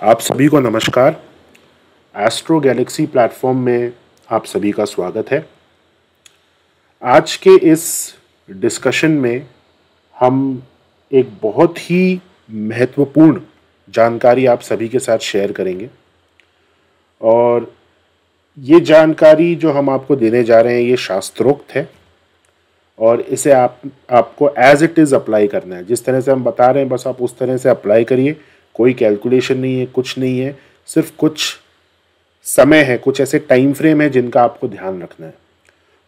आप सभी को नमस्कार। एस्ट्रो गैलेक्सी प्लेटफॉर्म में आप सभी का स्वागत है। आज के इस डिस्कशन में हम एक बहुत ही महत्वपूर्ण जानकारी आप सभी के साथ शेयर करेंगे और ये जानकारी जो हम आपको देने जा रहे हैं ये शास्त्रोक्त है और इसे आपको एज इट इज़ अप्लाई करना है। जिस तरह से हम बता रहे हैं बस आप उस तरह से अप्लाई करिए। कोई कैलकुलेशन नहीं है, कुछ नहीं है, सिर्फ कुछ समय है, कुछ ऐसे टाइम फ्रेम है जिनका आपको ध्यान रखना है।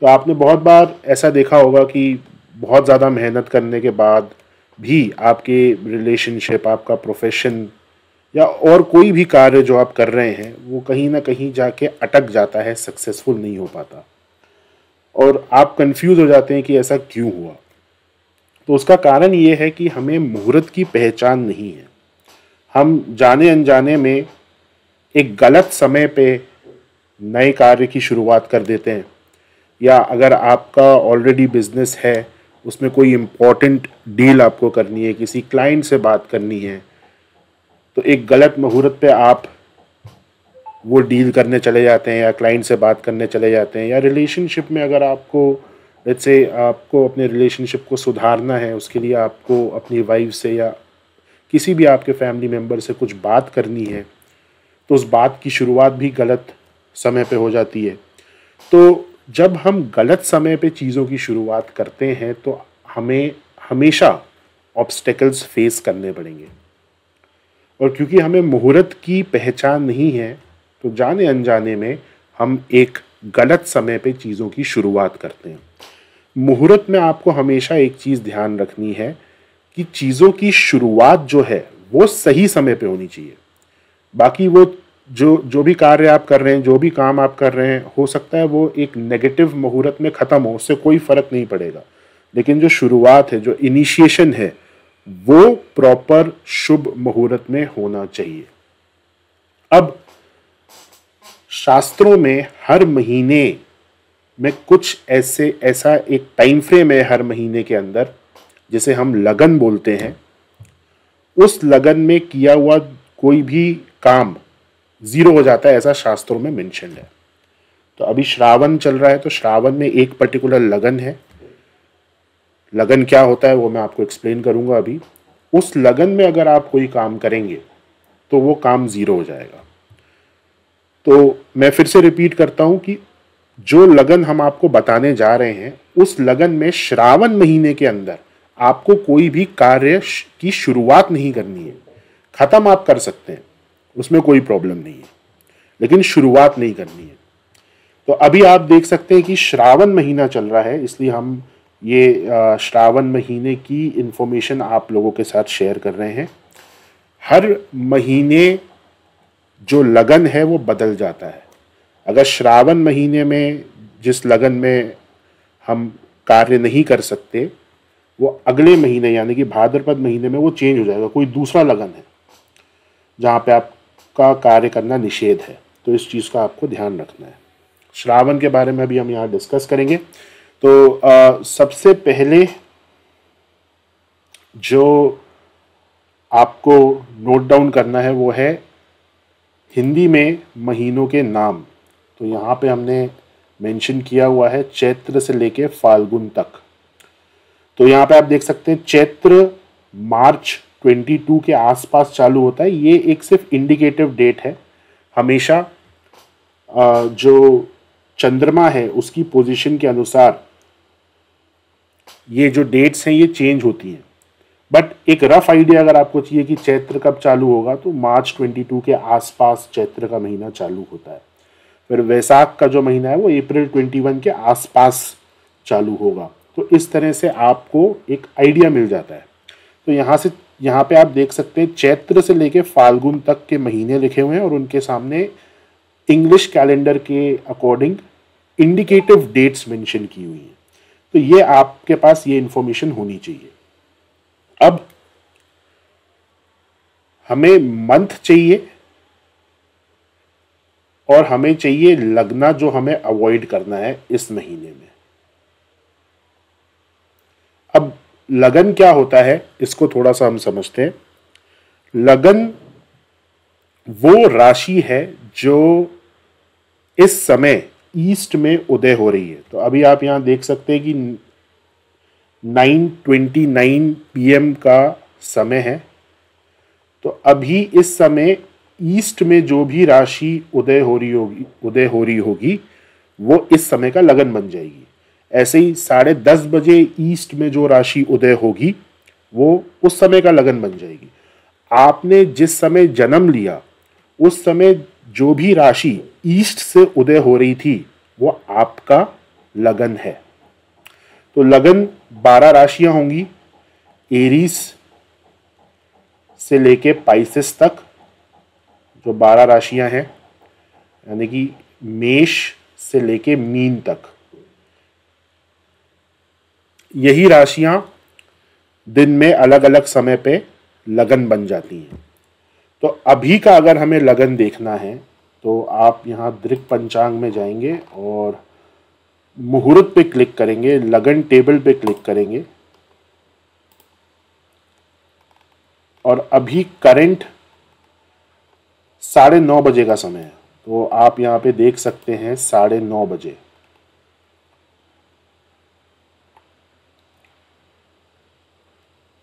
तो आपने बहुत बार ऐसा देखा होगा कि बहुत ज़्यादा मेहनत करने के बाद भी आपके रिलेशनशिप, आपका प्रोफेशन या और कोई भी कार्य जो आप कर रहे हैं वो कहीं ना कहीं जाके अटक जाता है, सक्सेसफुल नहीं हो पाता और आप कंफ्यूज हो जाते हैं कि ऐसा क्यों हुआ। तो उसका कारण ये है कि हमें मुहूर्त की पहचान नहीं है। हम जाने अनजाने में एक गलत समय पे नए कार्य की शुरुआत कर देते हैं, या अगर आपका ऑलरेडी बिजनेस है उसमें कोई इम्पोर्टेंट डील आपको करनी है, किसी क्लाइंट से बात करनी है, तो एक गलत मुहूर्त पे आप वो डील करने चले जाते हैं या क्लाइंट से बात करने चले जाते हैं। या रिलेशनशिप में अगर आपको लेट्स से आपको अपने रिलेशनशिप को सुधारना है, उसके लिए आपको अपनी वाइफ से या किसी भी आपके फैमिली मेम्बर से कुछ बात करनी है, तो उस बात की शुरुआत भी गलत समय पे हो जाती है। तो जब हम गलत समय पे चीज़ों की शुरुआत करते हैं तो हमें हमेशा ऑब्स्टेकल्स फेस करने पड़ेंगे और क्योंकि हमें मुहूर्त की पहचान नहीं है तो जाने अनजाने में हम एक गलत समय पे चीज़ों की शुरुआत करते हैं। मुहूर्त में आपको हमेशा एक चीज़ ध्यान रखनी है कि चीज़ों की शुरुआत जो है वो सही समय पे होनी चाहिए। बाकी वो जो भी कार्य आप कर रहे हैं, जो भी काम आप कर रहे हैं, हो सकता है वो एक नेगेटिव मुहूर्त में ख़त्म हो, उससे कोई फ़र्क नहीं पड़ेगा, लेकिन जो शुरुआत है, जो इनिशिएशन है, वो प्रॉपर शुभ मुहूर्त में होना चाहिए। अब शास्त्रों में हर महीने में कुछ ऐसा एक टाइम फ्रेम है हर महीने के अंदर, जिसे हम लगन बोलते हैं। उस लगन में किया हुआ कोई भी काम जीरो हो जाता है, ऐसा शास्त्रों में मेंशन है। तो अभी श्रावण चल रहा है, तो श्रावण में एक पर्टिकुलर लगन है। लगन क्या होता है वो मैं आपको एक्सप्लेन करूंगा अभी। उस लगन में अगर आप कोई काम करेंगे तो वो काम जीरो हो जाएगा। तो मैं फिर से रिपीट करता हूं कि जो लगन हम आपको बताने जा रहे हैं, उस लगन में श्रावण महीने के अंदर आपको कोई भी कार्य की शुरुआत नहीं करनी है। खत्म आप कर सकते हैं, उसमें कोई प्रॉब्लम नहीं है, लेकिन शुरुआत नहीं करनी है। तो अभी आप देख सकते हैं कि श्रावण महीना चल रहा है, इसलिए हम ये श्रावण महीने की इंफॉर्मेशन आप लोगों के साथ शेयर कर रहे हैं। हर महीने जो लगन है वो बदल जाता है। अगर श्रावण महीने में जिस लगन में हम कार्य नहीं कर सकते, वो अगले महीने यानी कि भाद्रपद महीने में वो चेंज हो जाएगा, कोई दूसरा लगन है जहाँ पे आपका कार्य करना निषेध है। तो इस चीज़ का आपको ध्यान रखना है। श्रावण के बारे में भी हम यहाँ डिस्कस करेंगे। तो सबसे पहले जो आपको नोट डाउन करना है वो है हिंदी में महीनों के नाम। तो यहाँ पे हमने मेंशन किया हुआ है चैत्र से लेके फाल्गुन तक। तो यहाँ पे आप देख सकते हैं चैत्र मार्च 22 के आसपास चालू होता है। ये एक सिर्फ इंडिकेटिव डेट है। हमेशा जो चंद्रमा है उसकी पोजीशन के अनुसार ये जो डेट्स हैं ये चेंज होती हैं, बट एक रफ आइडिया अगर आपको चाहिए कि चैत्र कब चालू होगा तो मार्च 22 के आसपास चैत्र का महीना चालू होता है। फिर वैसाख का जो महीना है वो अप्रैल 21 के आसपास चालू होगा। तो इस तरह से आपको एक आइडिया मिल जाता है। तो यहाँ पे आप देख सकते हैं चैत्र से लेके फाल्गुन तक के महीने लिखे हुए हैं और उनके सामने इंग्लिश कैलेंडर के अकॉर्डिंग इंडिकेटिव डेट्स मेंशन की हुई हैं। तो ये आपके पास ये इंफॉर्मेशन होनी चाहिए। अब हमें मंथ चाहिए और हमें चाहिए लगना जो हमें अवॉइड करना है इस महीने में। अब लगन क्या होता है इसको थोड़ा सा हम समझते हैं। लगन वो राशि है जो इस समय ईस्ट में उदय हो रही है। तो अभी आप यहाँ देख सकते हैं कि 9:29 PM का समय है। तो अभी इस समय ईस्ट में जो भी राशि उदय हो रही होगी वो इस समय का लगन बन जाएगी। ऐसे ही 10:30 बजे ईस्ट में जो राशि उदय होगी वो उस समय का लगन बन जाएगी। आपने जिस समय जन्म लिया उस समय जो भी राशि ईस्ट से उदय हो रही थी वो आपका लगन है। तो लगन 12 राशियां होंगी, एरीज से लेके पाइसेस तक जो 12 राशियां हैं, यानी कि मेष से लेके मीन तक। यही राशियां दिन में अलग अलग समय पे लगन बन जाती हैं। तो अभी का अगर हमें लगन देखना है तो आप यहाँ दृक पंचांग में जाएंगे और मुहूर्त पे क्लिक करेंगे, लगन टेबल पे क्लिक करेंगे और अभी करंट 9:30 बजे का समय है। तो आप यहाँ पे देख सकते हैं 9:30 बजे।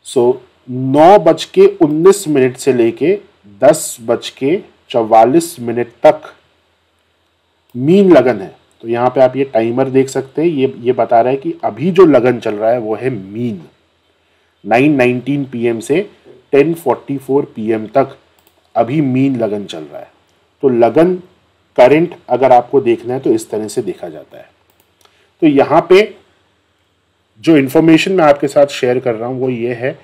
सो 9:19 से लेके 10:44 तक मीन लगन है। तो यहाँ पे आप ये टाइमर देख सकते हैं, ये बता रहा है कि अभी जो लगन चल रहा है वो है मीन। 9:19 PM से 10:44 PM तक अभी मीन लगन चल रहा है। तो लगन करंट अगर आपको देखना है तो इस तरह से देखा जाता है। तो यहाँ पे जो इंफॉर्मेशन मैं आपके साथ शेयर कर रहा हूं वो ये है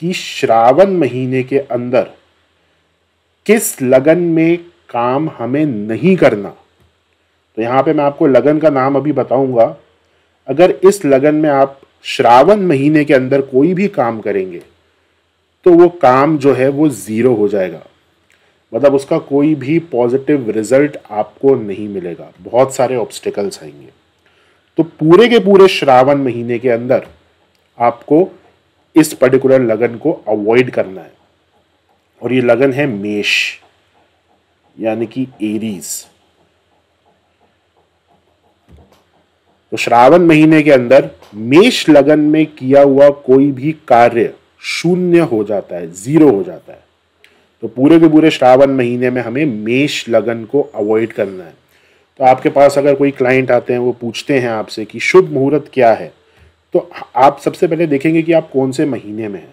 कि श्रावण महीने के अंदर किस लगन में काम हमें नहीं करना। तो यहाँ पे मैं आपको लगन का नाम अभी बताऊंगा। अगर इस लगन में आप श्रावण महीने के अंदर कोई भी काम करेंगे तो वो काम जो है वो 0 हो जाएगा, मतलब उसका कोई भी पॉजिटिव रिजल्ट आपको नहीं मिलेगा, बहुत सारे ऑब्स्टिकल्स आएंगे। तो पूरे के पूरे श्रावण महीने के अंदर आपको इस पर्टिकुलर लगन को अवॉइड करना है। और ये लगन है मेष, यानी कि एरीज। तो श्रावण महीने के अंदर मेष लगन में किया हुआ कोई भी कार्य शून्य हो जाता है, 0 हो जाता है। तो पूरे के पूरे श्रावण महीने में हमें मेष लगन को अवॉइड करना है। तो आपके पास अगर कोई क्लाइंट आते हैं, वो पूछते हैं आपसे कि शुभ मुहूर्त क्या है, तो आप सबसे पहले देखेंगे कि आप कौन से महीने में हैं।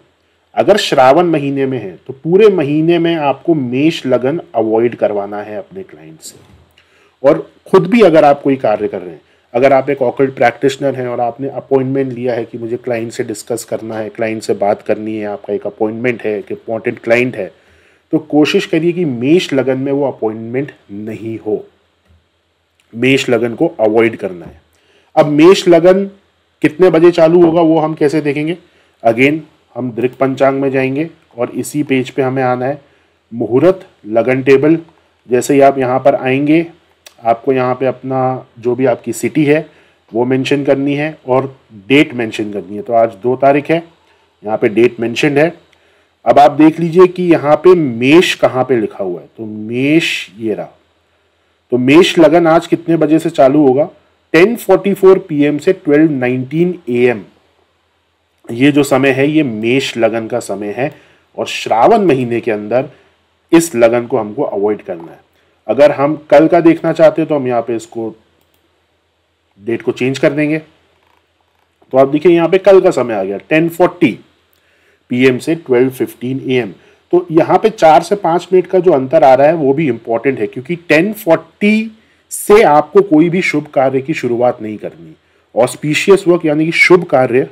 अगर श्रावण महीने में है तो पूरे महीने में आपको मेष लगन अवॉइड करवाना है अपने क्लाइंट से। और खुद भी अगर आप कोई कार्य कर रहे हैं, अगर आप एक ऑकल्ट प्रैक्टिशनर हैं और आपने अपॉइंटमेंट लिया है कि मुझे क्लाइंट से डिस्कस करना है, क्लाइंट से बात करनी है, आपका एक अपॉइंटमेंट है, एक इंपॉर्टेंट क्लाइंट है, तो कोशिश करिए कि मेष लगन में वो अपॉइंटमेंट नहीं हो। मेष लगन को अवॉइड करना है। अब मेष लगन कितने बजे चालू होगा वो हम कैसे देखेंगे? अगेन हम दृक पंचांग में जाएंगे और इसी पेज पे हमें आना है मुहूर्त लगन टेबल। जैसे ही आप यहाँ पर आएंगे, आपको यहाँ पे अपना जो भी आपकी सिटी है वो मेंशन करनी है और डेट मेंशन करनी है। तो आज 2 तारीख है, यहाँ पे डेट मेंशनड है। अब आप देख लीजिए कि यहाँ पे मेष कहाँ पे लिखा हुआ है, तो मेष ये रहा। तो मेष लगन आज कितने बजे से चालू होगा? 10:44 PM से 12:19 AM। ये जो समय है ये मेष लगन का समय है और श्रावण महीने के अंदर इस लगन को हमको अवॉइड करना है। अगर हम कल का देखना चाहते हैं तो हम यहाँ पे इसको डेट को चेंज कर देंगे। तो आप देखिए यहाँ पे कल का समय आ गया 10:40 PM से 12:15 AM। तो यहाँ पे 4 से 5 मिनट का जो अंतर आ रहा है वो भी इंपॉर्टेंट है, क्योंकि 10:40 से आपको कोई भी शुभ कार्य की शुरुआत नहीं करनी। ऑस्पिशियस वर्क यानी कि शुभ कार्य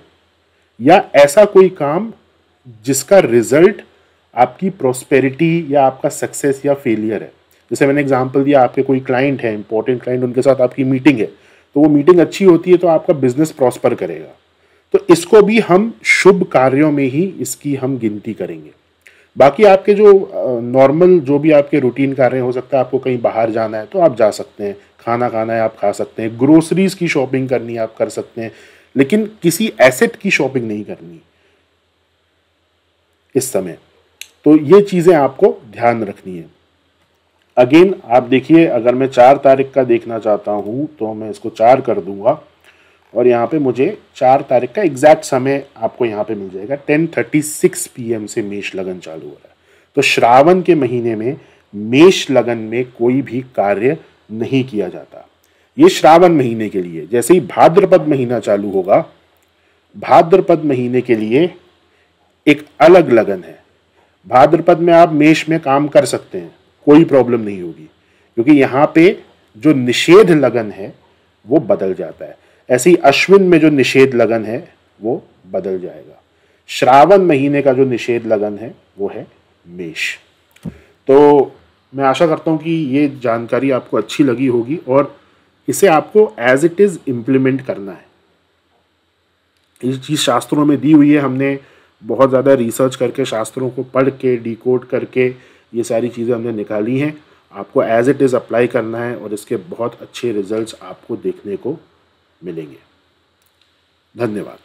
या ऐसा कोई काम जिसका रिजल्ट आपकी प्रोस्पेरिटी या आपका सक्सेस या फेलियर है। जैसे मैंने एग्जांपल दिया, आपके कोई क्लाइंट है, इंपॉर्टेंट क्लाइंट, उनके साथ आपकी मीटिंग है, तो वो मीटिंग अच्छी होती है तो आपका बिजनेस प्रॉस्पर करेगा। तो इसको भी हम शुभ कार्यों में ही इसकी हम गिनती करेंगे। बाकी आपके जो नॉर्मल जो भी आपके रूटीन कार्य हो सकता है, आपको कहीं बाहर जाना है तो आप जा सकते हैं, खाना खाना है आप खा सकते हैं, ग्रोसरीज की शॉपिंग करनी है आप कर सकते हैं, लेकिन किसी एसेट की शॉपिंग नहीं करनी इस समय। तो ये चीज़ें आपको ध्यान रखनी है। अगेन आप देखिए, अगर मैं 4 तारीख का देखना चाहता हूँ तो मैं इसको 4 कर दूंगा और यहाँ पे मुझे 4 तारीख का एग्जैक्ट समय आपको यहाँ पे मिल जाएगा। 10:36 PM से मेष लगन चालू हो रहा है। तो श्रावण के महीने में मेष लगन में कोई भी कार्य नहीं किया जाता। ये श्रावण महीने के लिए। जैसे ही भाद्रपद महीना चालू होगा, भाद्रपद महीने के लिए एक अलग लगन है। भाद्रपद में आप मेष में काम कर सकते हैं, कोई प्रॉब्लम नहीं होगी, क्योंकि यहाँ पे जो निषेध लगन है वो बदल जाता है। ऐसे ही अश्विन में जो निषेध लगन है वो बदल जाएगा। श्रावण महीने का जो निषेध लगन है वो है मेष। तो मैं आशा करता हूँ कि ये जानकारी आपको अच्छी लगी होगी और इसे आपको एज इट इज़ इम्प्लीमेंट करना है। ये चीज़ शास्त्रों में दी हुई है, हमने बहुत ज़्यादा रिसर्च करके, शास्त्रों को पढ़ के, डिकोड करके ये सारी चीज़ें हमने निकाली हैं। आपको एज इट इज़ अप्लाई करना है और इसके बहुत अच्छे रिजल्ट्स आपको देखने को मिलेंगे। धन्यवाद।